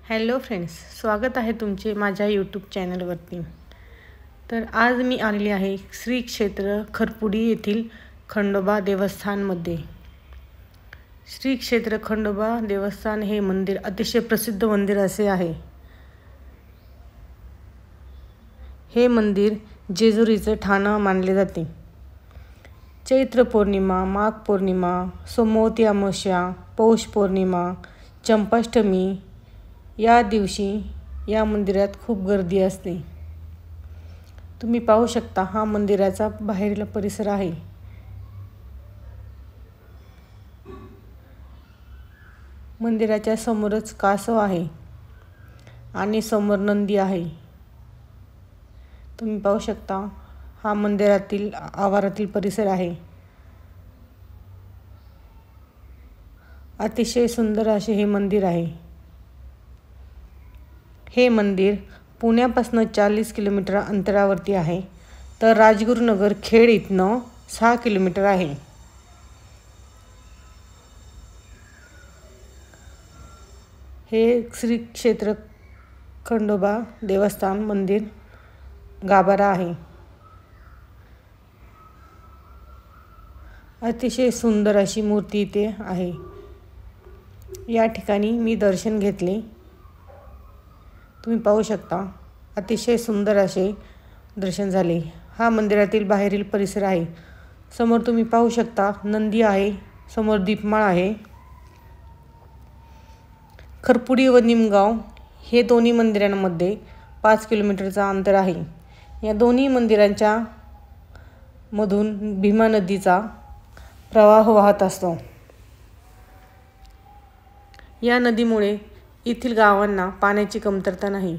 Hello friends, स्वागत आहे तुमचे माझ्या यूट्यूब चॅनलवरती। तर आज मी आलेली आहे श्री क्षेत्र खरपुडी येथील खंडोबा देवस्थानमध्ये। श्री क्षेत्र खंडोबा देवस्थान हे मंदिर अतिशय प्रसिद्ध मंदिर असे आहे। हे मंदिर जेजुरीचे ठाणं मानले जाते। चैत्र पौर्णिमा, माघ पौर्णिमा, सोमवती अमावस्या, पौष पौर्णिमा, चंपाष्टमी या दिवशी या मंदिरात खूप गर्दी असते। तुम्ही पाहू शकता, हा मंदिराचा बाहेरील परिसर आहे। मंदिराच्या समोरच कासव आहे आणि समोर नंदी आहे। तुम्ही पाहू शकता, हा मंदिरातील आवारातील परिसर आहे। अतिशय सुंदर असे हे मंदिर आहे। हे मंदिर पुण्यापासून 40 किलोमीटर अंतरावरती आहे, तर राजगुरुनगर खेड इथनं 6 किलोमीटर आहे। हे श्री क्षेत्र खंडोबा देवस्थान मंदिर गाभारा आहे। अतिशय सुंदर अशी मूर्ती इथे आहे। या ठिकाणी मी दर्शन घेतले। तुम्ही पाहू शकता, अतिशय सुंदर असे दर्शन झाले। हा मंदिरातील बाहेरील परिसर आहे। समोर तुम्ही पाहू शकता, नंदी आहे, समोर दीपमाळ आहे। खरपुडी व निमगाव हे दोन्ही मंदिरांमध्ये 5 किलोमीटरचा अंतर आहे। या दोन्ही मंदिरांच्या मधून भीमा नदीचा प्रवाह वाहत असतो। या नदीमुळे येथील गावांना पाण्याची कमतरता नाही।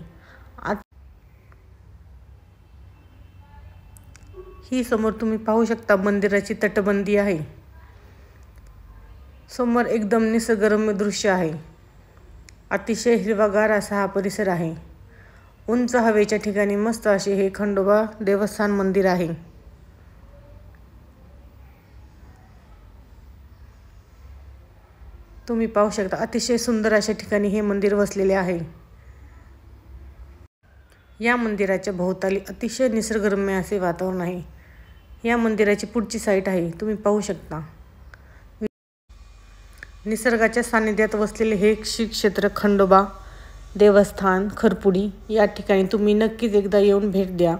ही समोर तुम्ही पाहू शकता, मंदिराची तटबंदी आहे। समोर एकदम निसर्गरम्य दृश्य आहे। अतिशय हिरवागार असा हा परिसर आहे। उंच हवेच्या ठिकाणी मस्त असे हे खंडोबा देवस्थान मंदिर आहे। तुम्ही पाहू शकता, अतिशय सुंदर अशा ठिकाणी हे मंदिर वसलेले आहे। या मंदिराच्या भोवताली अतिशय निसर्गरम्य असे वातावरण आहे। या मंदिराची पुढची साईट आहे, तुम्ही पाहू शकता। निसर्गाच्या सानिध्यात वसलेले हे श्री क्षेत्र खंडोबा देवस्थान खरपुडी या ठिकाणी तुम्ही नक्कीच एकदा येऊन भेट द्या।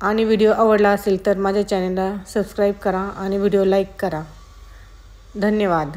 आणि व्हिडिओ आवडला असेल तर माझ्या चॅनलला सबस्क्राईब करा आणि व्हिडिओ लाईक करा। धन्यवाद।